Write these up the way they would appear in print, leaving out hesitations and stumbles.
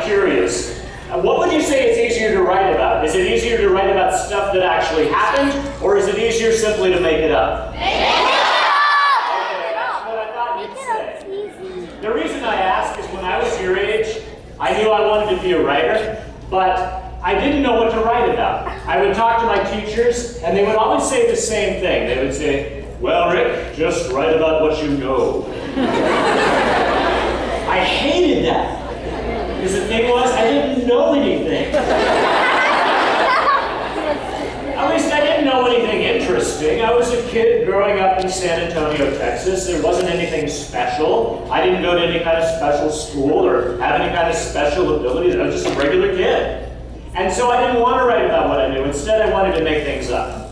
curious. What would you say it's easier to write about? Is it easier to write about stuff that actually happened, or is it easier simply to make it up? Make it up! Okay, that's what I thought you'd say. The reason I ask is when I was your age, I knew I wanted to be a writer, but I didn't know what to write about. I would talk to my teachers, and they would always say the same thing. They would say, well, Rick, just write about what you know. I hated that. Because the thing was, I didn't know anything. At least I didn't know anything interesting. I was a kid growing up in San Antonio, Texas. There wasn't anything special. I didn't go to any kind of special school or have any kind of special abilities. I was just a regular kid. And so I didn't want to write about what I knew. Instead, I wanted to make things up.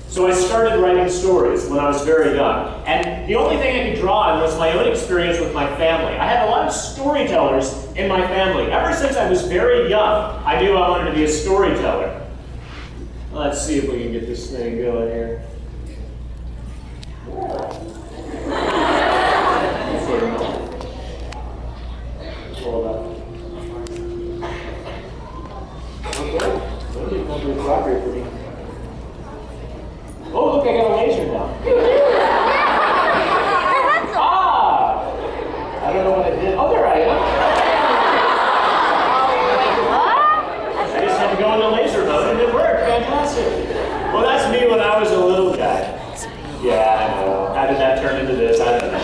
So I started writing stories when I was very young. And the only thing I could draw on was my own experience with my family. I had a lot of storytellers in my family. Ever since I was very young, I knew I wanted to be a storyteller. Let's see if we can get this thing going here. Hold on. Okay, maybe it's going to be appropriate for me. Oh, look, I got a laser now. I don't know what I did. Oh, there I am. I just had to go into laser mode and it worked. Fantastic. Well, that's me when I was a little guy. Yeah, I know. How did that turn into this? I don't know.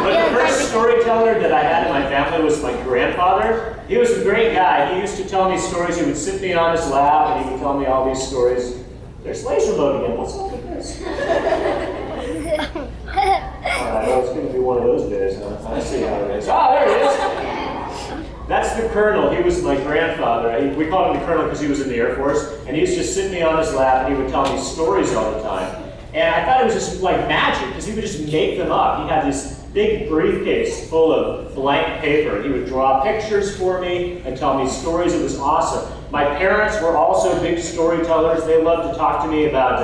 But the first storyteller that I had in my family was my grandfather. He was a great guy. He used to tell me stories. He would sit me on his lap and he would tell me all these stories. There's laser mode again. What's up with this? Alright, well, it's going to be one of those days, huh? I see how it is. Ah, there it is! That's the Colonel. He was my grandfather. We called him the Colonel because he was in the Air Force. And he used to just sit me on his lap and he would tell me stories all the time. And I thought it was just like magic because he would just make them up. He had this big briefcase full of blank paper. He would draw pictures for me and tell me stories. It was awesome. My parents were also big storytellers. They loved to talk to me about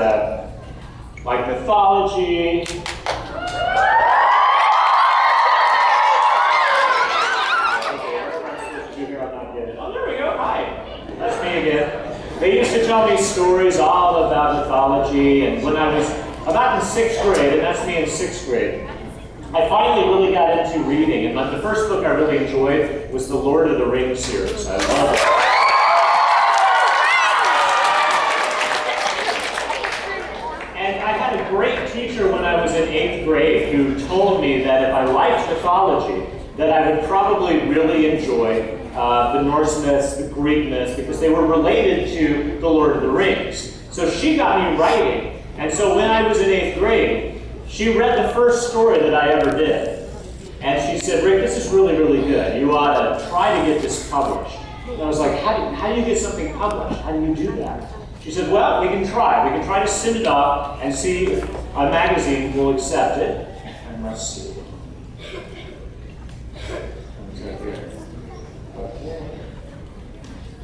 like mythology. Oh, there we go. Hi. That's me again. They used to tell me stories all about mythology, and when I was about in 6th grade, and that's me in 6th grade, I finally really got into reading, and the first book I really enjoyed was the Lord of the Rings series. I love it. And I had a great teacher when I was in 8th grade who told me that if I liked mythology, that I would probably really enjoy the Norse myths, the Greek myths, because they were related to the Lord of the Rings. So she got me writing, and so when I was in 8th grade, she read the first story that I ever did. And she said, Rick, this is really, really good. You ought to try to get this published. And I was like, how do you get something published? How do you do that? She said, well, we can try. We can try to send it off and see if a magazine will accept it. And let's see.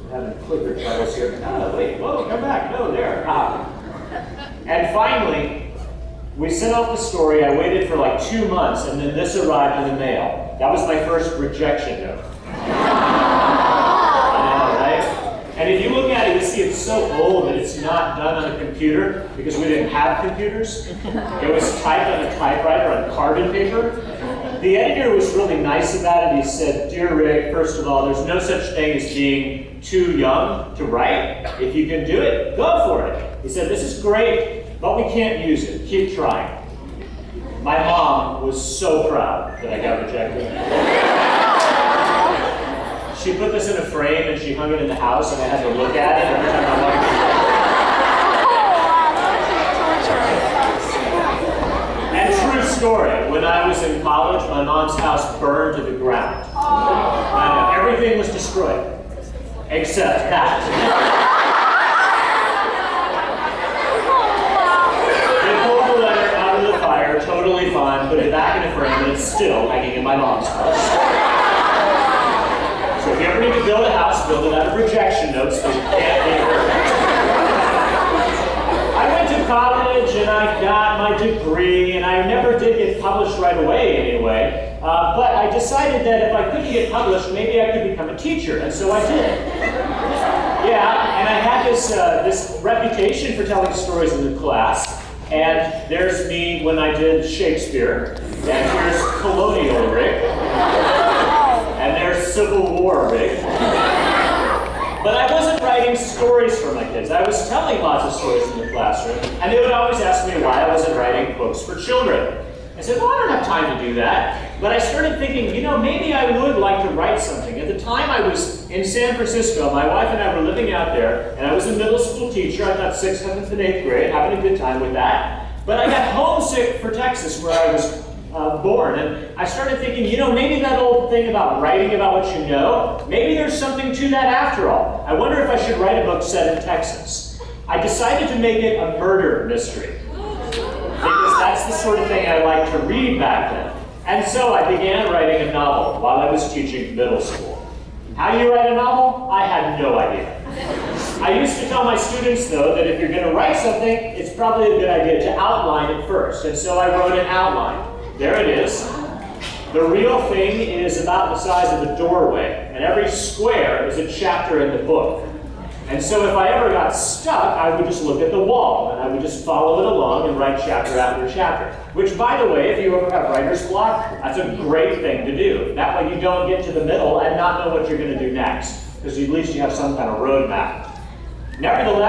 I'm having clicker troubles here. Oh, wait, whoa, come back. No, there. Ah. And finally, we sent off the story. I waited for like 2 months, and then this arrived in the mail. That was my first rejection note. I know, right? And if you look at it, you see it's so old that it's not done on a computer because we didn't have computers. It was typed on a typewriter on carbon paper. The editor was really nice about it. He said, Dear Rick, first of all, there's no such thing as being too young to write. If you can do it, go for it. He said, this is great, but we can't use it. Keep trying. My mom was so proud that I got rejected. She put this in a frame and she hung it in the house, and I had to look at it every time I walked in. And true story, when I was in college, my mom's house burned to the ground. And everything was destroyed, except that. Totally fine, put it back in a frame, and it's still hanging in my mom's house. So if you ever need to build a house, build it out of rejection notes that you can't be perfect. I went to college and I got my degree, and I never did get published right away anyway. But I decided that if I couldn't get published, maybe I could become a a teacher, and so I did. Yeah, and I had this reputation for telling stories in the class. And there's me when I did Shakespeare, and here's Colonial Rick, and there's Civil War Rick. But I wasn't writing stories for my kids. I was telling lots of stories in the classroom, and they would always ask me why I wasn't writing books for children. I said, well, I don't have time to do that. But I started thinking, maybe I would like to write something. At the time I was in San Francisco, my wife and I were living out there, and I was a middle school teacher. I taught 6th, 7th, and 8th grade, having a good time with that. But I got homesick for Texas, where I was born, and I started thinking, maybe that old thing about writing about what you know, maybe there's something to that after all. I wonder if I should write a book set in Texas. I decided to make it a murder mystery, because that's the sort of thing I liked to read back then. And so I began writing a novel while I was teaching middle school. How do you write a novel? I had no idea. I used to tell my students, though, that if you're going to write something, it's probably a good idea to outline it first. And so I wrote an outline. There it is. The real thing is about the size of a doorway, and every square is a chapter in the book. And so if I ever got stuck, I would just look at the wall, and I would just follow it along and write chapter after chapter. Which, by the way, if you ever have writer's block, that's a great thing to do. That way you don't get to the middle and not know what you're going to do next, because at least you have some kind of roadmap. Nevertheless,